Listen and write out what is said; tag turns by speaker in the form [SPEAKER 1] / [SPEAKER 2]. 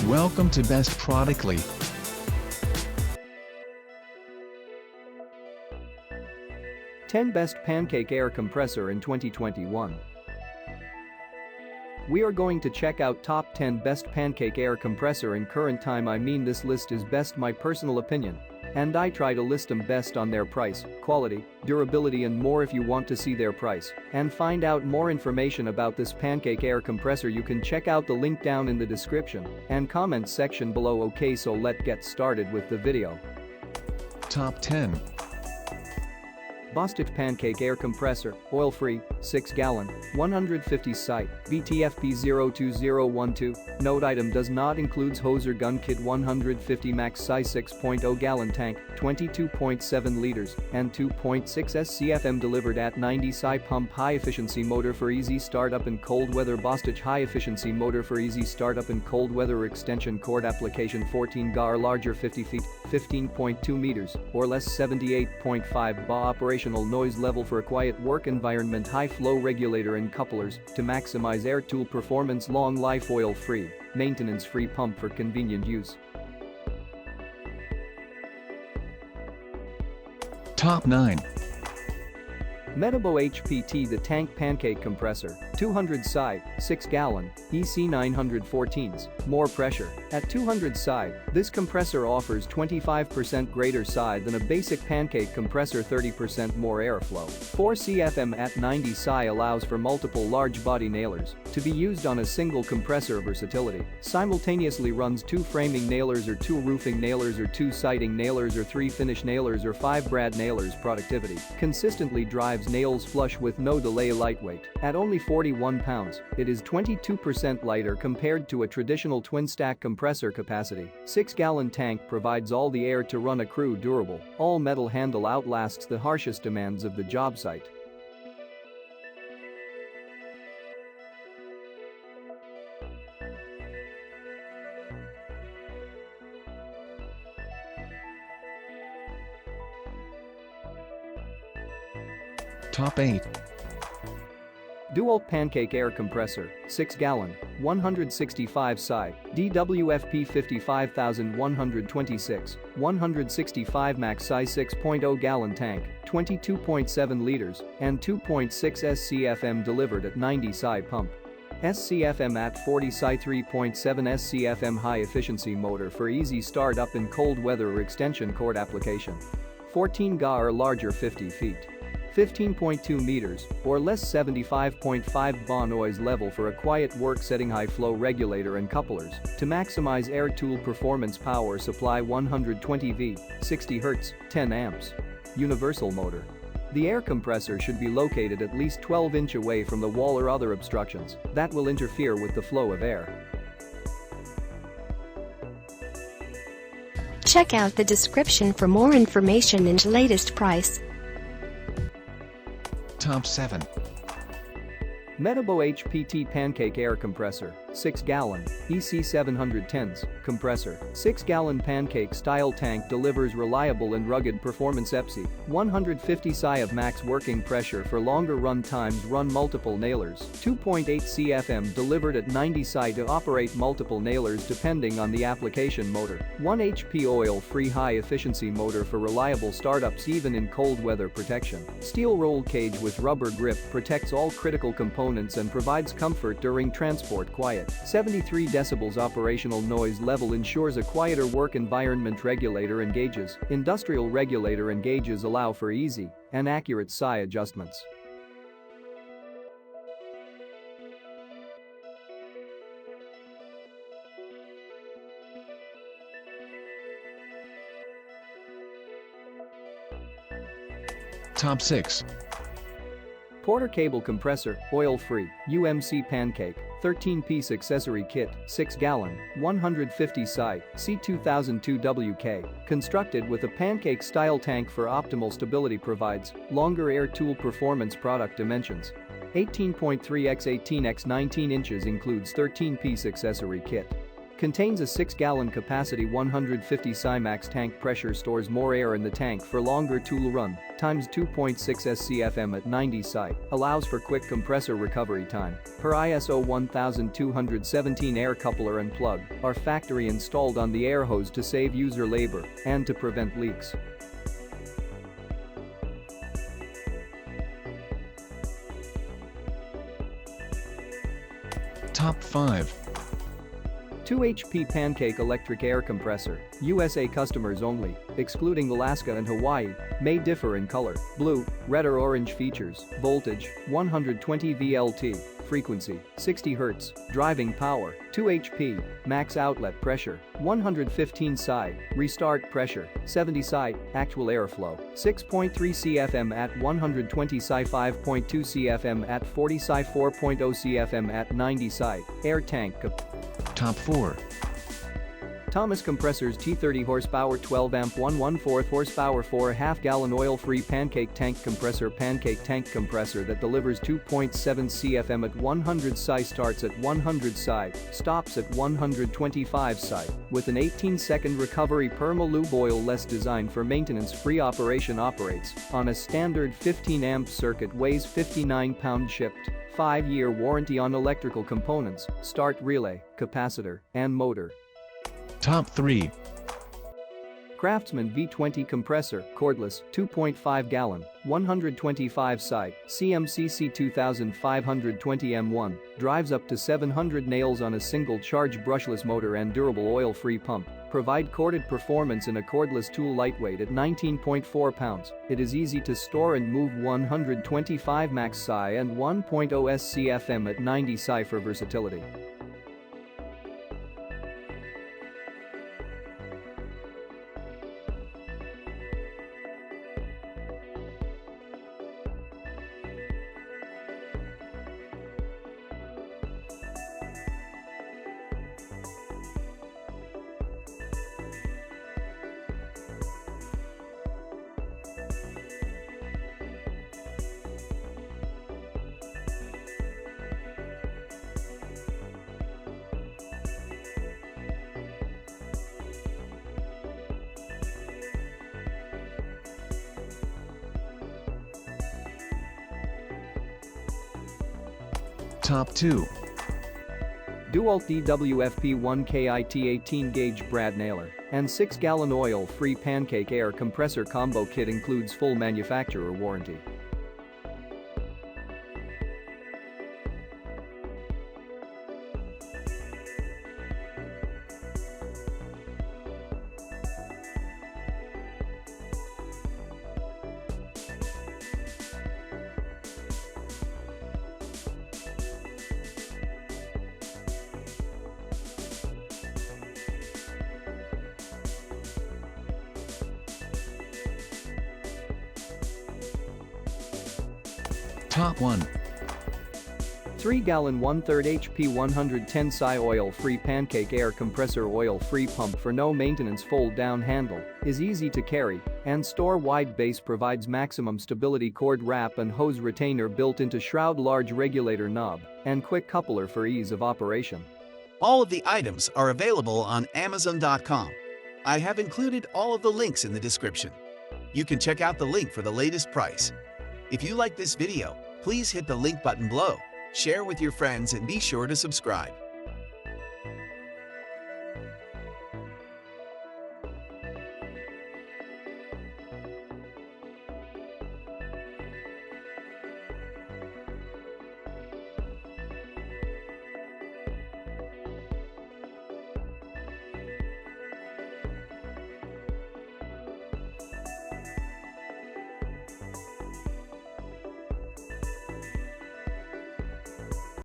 [SPEAKER 1] Welcome to Best Productly.
[SPEAKER 2] Ten Best Pancake Air Compressor in 2021. We are going to check out top 10 best pancake air compressor in current time. I mean, this list is best my personal opinion. And I try to list them best on their price, quality, durability and more. If you want to see their price and find out more information about this pancake air compressor, you can check out the link down in the description and comment section below. Okay, so let's get started with the video.
[SPEAKER 1] Top 10.
[SPEAKER 2] BOSTITCH Pancake Air Compressor, oil-free, 6-gallon, 150 site, BTFP02012. Note: item does not include hose or gun kit. 150 max size, 6.0 gallon tank, 22.7 liters, and 2.6 SCFM. Delivered at 90 psi. Pump high efficiency motor for easy startup in cold weather. BOSTITCH high efficiency motor for easy startup in cold weather. Extension cord application 14 GA, larger 50 feet, 15.2 meters, or less 78.5 BA. Operational noise level for a quiet work environment. High flow regulator and couplers to maximize air tool performance. Long life. Oil free, maintenance free pump for convenient use.
[SPEAKER 1] Top 9.
[SPEAKER 2] Metabo HPT the tank pancake compressor, 200 psi, 6-gallon, EC 914s, more pressure. At 200 psi, this compressor offers 25% greater psi than a basic pancake compressor, 30% more airflow. 4 CFM at 90 psi allows for multiple large body nailers to be used on a single compressor. Versatility simultaneously runs 2 framing nailers or 2 roofing nailers or 2 siding nailers or 3 finish nailers or 5 brad nailers. Productivity consistently drives nails flush with no delay. Lightweight at only 41 pounds, it is 22% lighter compared to a traditional twin stack compressor. Capacity 6-gallon tank provides all the air to run a crew. Durable all metal handle outlasts the harshest demands of the job site.
[SPEAKER 1] Top 8.
[SPEAKER 2] Dewalt Pancake Air Compressor, 6-gallon, 165 psi, DWFP 55126, 165 max size, 6.0 gallon tank, 22.7 liters, and 2.6 SCFM. Delivered at 90 psi. Pump SCFM at 40 psi. 3.7 SCFM. High efficiency motor for easy start up in cold weather or extension cord application. 14 GA or larger, 50 feet. 15.2 meters, or less, 75.5 BA. Noise level for a quiet work setting. High flow regulator and couplers to maximize air tool performance. Power supply 120 V, 60 Hz, 10 amps. Universal motor. The air compressor should be located at least 12 inches away from the wall or other obstructions that will interfere with the flow of air.
[SPEAKER 3] Check out the description for more information and latest price.
[SPEAKER 1] Top 7.
[SPEAKER 2] Metabo HPT Pancake Air Compressor, 6-gallon, EC 710s, compressor, 6-gallon pancake style tank delivers reliable and rugged performance. EPSI, 150 psi of max working pressure for longer run times. Run multiple nailers, 2.8 CFM. Delivered at 90 psi to operate multiple nailers depending on the application. Motor, 1 HP oil-free high efficiency motor for reliable startups even in cold weather. Protection, steel roll cage with rubber grip protects all critical components and provides comfort during transport. Quiet, 73 decibels. Operational noise level ensures a quieter work environment. Regulator and gauges. Industrial regulator and gauges allow for easy and accurate psi adjustments.
[SPEAKER 1] Top 6.
[SPEAKER 2] Porter Cable Compressor, oil-free, UMC Pancake, 13-piece accessory kit, 6-gallon, 150 psi, C2002WK, constructed with a pancake-style tank for optimal stability. Provides longer air tool performance. Product dimensions 18.3 x 18 x 19 inches. Includes 13-piece accessory kit. Contains a 6-gallon capacity 150 psi max tank pressure, stores more air in the tank for longer tool run, times 2.6 SCFM at 90 psi, allows for quick compressor recovery time. Per ISO 1217 air coupler and plug are factory installed on the air hose to save user labor and to prevent leaks.
[SPEAKER 1] Top 5.
[SPEAKER 2] 2 HP Pancake Electric Air Compressor, USA customers only, excluding Alaska and Hawaii, may differ in color, blue, red or orange features, voltage, 120 VLT, frequency, 60 Hz, driving power, 2 HP, max outlet pressure, 115 psi, restart pressure, 70 psi, actual airflow, 6.3 CFM at 120 psi, 5.2 CFM at 40 psi, 4.0 CFM at 90 psi, air tank.
[SPEAKER 1] Top 4.
[SPEAKER 2] Thomas Compressors T30 horsepower 12 amp 1/4 horsepower 4.5 gallon oil-free pancake tank compressor. Pancake tank compressor that delivers 2.7 CFM at 100 psi, starts at 100 psi, stops at 125 psi, with an 18-second recovery. Perma-lube oil-less, designed for maintenance-free operation, operates on a standard 15 amp circuit, weighs 59 pounds, shipped. 5-year warranty on electrical components, start relay, capacitor, and motor.
[SPEAKER 1] Top 3.
[SPEAKER 2] CRAFTSMAN V20 compressor, cordless, 2.5 gallon, 125 psi, CMCC 2520 M1, drives up to 700 nails on a single charge, brushless motor and durable oil-free pump. Provide corded performance in a cordless tool, lightweight at 19.4 pounds. It is easy to store and move, 125 max psi and 1.0 SCFM at 90 psi for versatility.
[SPEAKER 1] Top 2.
[SPEAKER 2] Dewalt DWFP1 KIT 18-gauge brad nailer and 6-gallon oil-free pancake air compressor combo kit includes full manufacturer warranty.
[SPEAKER 1] Top 1.
[SPEAKER 2] 3-gallon 1/3 HP 110 psi oil-free pancake air compressor, oil-free pump for no maintenance, fold-down handle, is easy to carry and store. Wide base provides maximum stability, cord wrap and hose retainer built into shroud, large regulator knob, and quick coupler for ease of operation.
[SPEAKER 4] All of the items are available on Amazon.com. I have included all of the links in the description. You can check out the link for the latest price. If you like this video, please hit the link button below, share with your friends, and be sure to subscribe.